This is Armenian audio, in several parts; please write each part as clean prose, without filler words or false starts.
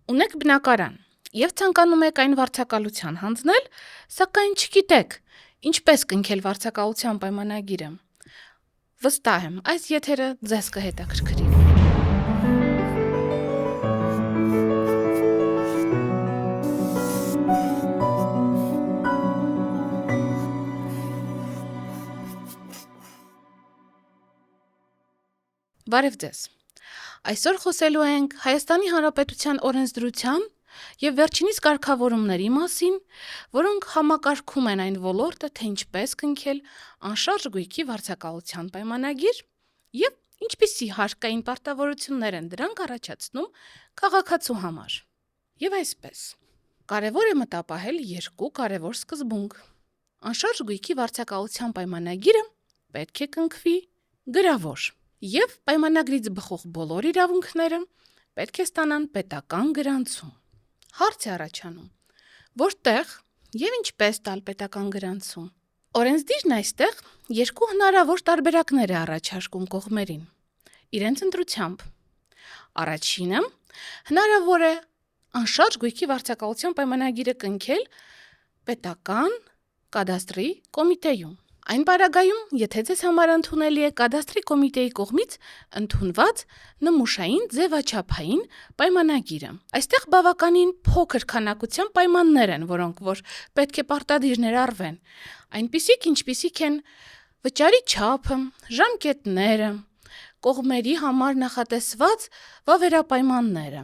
Ունեք բնակարան եւ ցանկանում եք այն վարձակալության հանձնել, սակայն չգիտեք ինչպես կնքել վարձակալության պայմանագիրը։ Վստահ եմ, այս եթերը ձեզ կհետաքրքրի։ Բարև ձեզ։ Այսօր խոսելու ենք Հայաստանի Հանրապետության օրենսդրության եւ վերջինիս կարգավորումների մասին, որոնք համակարգում են այն ոլորտը, թե ինչպես կնքել անշարժ գույքի վարձակալության պայմանագիր եւ ինչպիսի հարկային պարտավորություններ են դրանք առաջացնում քաղաքացու համար։ Եվ այսպես, կարևոր է մտապահել երկու կարևոր սկզբունք։ Անշարժ գույքի վարձակալության պայմանագիրը պետք է կնքվի գրավոր։ Եվ պայմանագրից բխող բոլոր իրավունքները պետք է ստանան պետական գրանցում։ Հարց է առաջանում, որտեղ եւ ինչպես տալ պետական գրանցում։ Օրենսդիրն այստեղ երկու հնարավոր տարբերակներ է առաջարկում կողմերին։ Իրենց ընտրությամբ։ Առաջինը հնարավոր է անշարժ գույքի վարձակալության պայմանագիրը կնքել պետական կադաստրի կոմիտեում։ Այն պարագայում, եթե ձեզ համար ընդունելի է կադաստրի կոմիտեի կողմից ընդունված նմուշային ձևաչափային պայմանագիրը։ Այստեղ բավականին փոքր քանակության պայմաններ են, որոնք որ պետք է պարտադիր ներառվեն, այնպիսիք, ինչպիսիք են վճարի չափը, ժամկետները, կողմերի համար նախատեսված վավերապայմանները։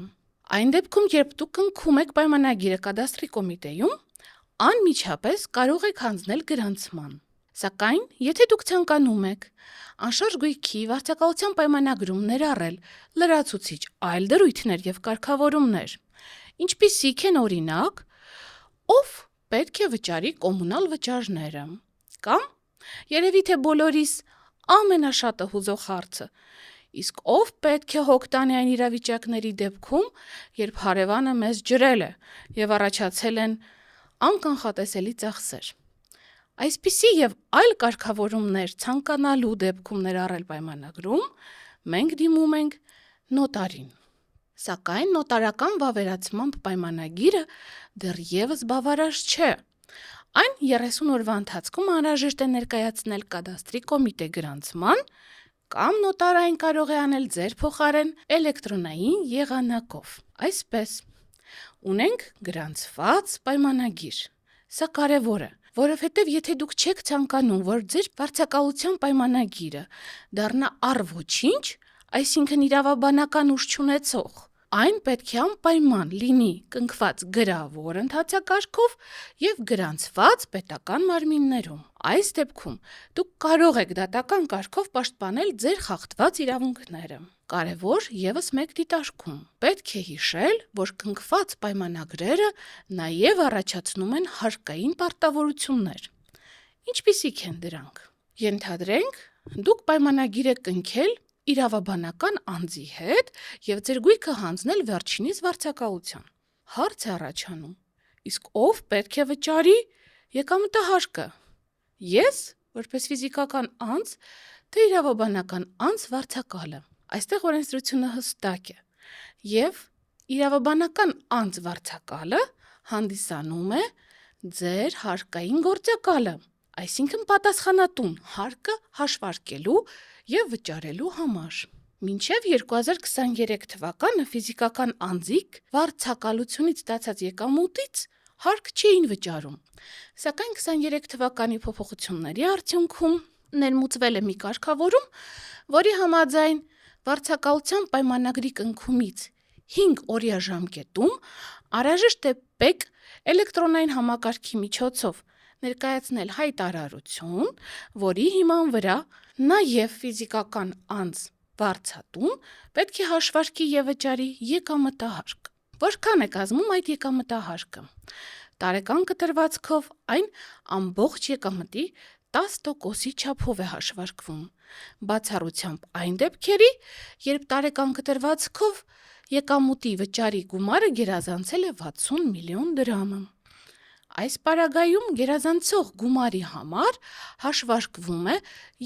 Այն դեպքում, երբ դուք կնքում եք պայմանագիրը կադաստրի կոմիտեում, անմիջապես կարող եք հանձնել գրանցման։ Սակայն, եթե դուք ցանկանում եք անշարժ գույքի վարձակալության պայմանագրում ներառել լրացուցիչ այլ դրույթներ եւ կարգավորումներ, ինչպիսիք են օրինակ, ով պետք է վճարի կոմունալ վճարները, կամ երևի թե բոլորիս ամենաշատը հուզող հարցը, իսկ ով պետք է հոգ տանի այն իրավիճակների դեպքում, երբ հարևանը մեզ ջրել է եւ առաջացել են անկանխատեսելի ծախսեր։ Այսպիսի եւ այլ կարգավորումներ ցանկանալու դեպքում ներառել պայմանագրում, մենք դիմում ենք նոտարին։ Սակայն նոտարական վավերացման պայմանագիրը դեռևս բավարար չէ։ Այն 30 օրվա ընթացքում անհրաժեշտ է ներկայացնել կադաստրի կոմիտե գրանցման, կամ նոտարը այն կարող է անել ձեր փոխարեն էլեկտրոնային եղանակով։ Այսպես, ունենք գրանցված պայմանագիր։ Սա կարևոր է, որովհետև եթե դուք չեք ցանկանում, որ ձեր վարձակալության պայմանագիրը դառնա առ-ոչինչ, այսինքն իրավաբանական ուժ չունեցող, այն պետք է անպայման լինի կնքված գրավոր ընթացակարգով եւ գրանցված պետական մարմիններում։ Այս դեպքում դուք կարող եք դատական կարգով պաշտպանել ձեր խախտված իրավունքները։ Կարևոր եւս մեկ դիտարկում։ Պետք է հիշել, որ կնքված պայմանագրերը նաեւ առաջացնում են հարկային պարտավորություններ։ Ինչպիսիք են դրանք։ Ենթադրենք, դուք պայմանագիր եք կնքել իրավաբանական անձի հետ եւ ձեր գույքը հանձնել վերջինիս վարձակալության։ Հարց է առաջանում. իսկ ով պետք է վճարի եկամտահարկը։ Ես, որպես ֆիզիկական անձ, թե իրավաբանական անձ վարձակալը։ Այստեղ օրենսդրությունը հստակ է եւ իրավաբանական անձ վարձակալը հանդիսանում է ձեր հարկային գործակալը, այսինքն պատասխանատուն հարկը հաշվարկելու եւ վճարելու համար։ Մինչև 2023 թվականը ֆիզիկական անձիկ վարձակալությունից ստացած եկամուտից հարկ չէին վճարում։ Սակայն 23 թվականի փոփոխությունների արդյունքում ներմուծվել է մի կարգավորում, որի համաձայն վարձակալության պայմանագրի կնքումից 5 օրյա ժամկետում անհրաժեշտ է ՊԵԿ էլեկտրոնային համակարգի միջոցով ներկայացնել հայտարարություն, որի հիման վրա նաև ֆիզիկական անձ վարձատուն պետք է հաշվարկի եւ վճարի եկամտահարկ։ Որքան է կազմում այդ եկամտահարկը։ Տարեկան կտրվածքով այն ամբողջ եկամտի 10%-ի չափով է հաշվարկվում։ Բացառությամբ այն դեպքերի, երբ տարեկան կտրվածքով եկամուտի վճարի գումարը գերազանցել է 60 միլիոն դրամը։ Այս պարագայում գերազանցող գումարի համար հաշվարկվում է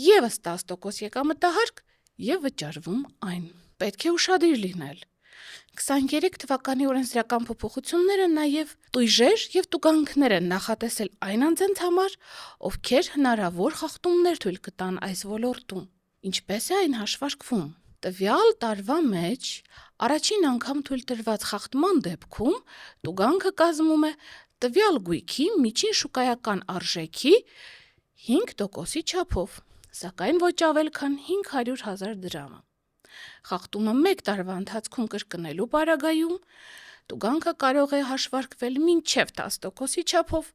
ևս 10% եկամտահարկ եւ վճարվում այն։ Պետք է ուշադիր լինել, 23 թվականի օրենսդրական փոփոխությունները նաև տույժեր եւ տուգանքներ են նախատեսել այն անձանց համար, ովքեր հնարավոր խախտումներ թույլ կտան այս ոլորտում։ Ինչպես է այն հաշվարկվում։ Տվյալ տարվա մեջ առաջին անգամ թույլ տրված խախտման դեպքում տուգանքը կազմում է տվյալ գույքի միջին շուկայական արժեքի 5%-ի չափով, սակայն ոչ ավել քան 500,000 դրամը։ Խախտումը 1 տարվա ընթացքում կրկնելու պարագայում տուգանքը կարող է հաշվարկվել մինչև 10%-ի չափով,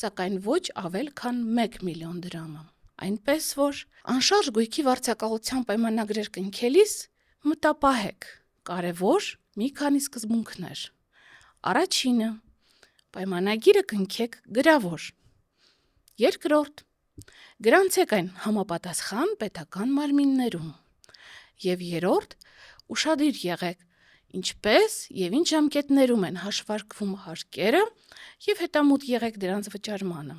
սակայն ոչ ավել քան 1 միլիոն դրամը։ Այնպես որ անշարժ գույքի վարձակալության պայմանագրեր կնքելիս մտապահեք, կարևոր մի քանի սկզբունքներ։ Առաջինը՝ պայմանագիրը կնքեք գրավոր։ Երկրորդ՝ գրանցեք այն համապատասխան պետական մարմիններում։ Եվ երրորդ, ուշադիր եղեք, ինչպես եւ ինչ ժամկետներում են հաշվարկվում հարկերը եւ հետամուտ եղեք դրանց վճարմանը,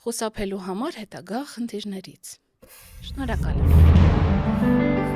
խուսափելու համար հետագա խնդիրներից։ Շնորհակալ եմ։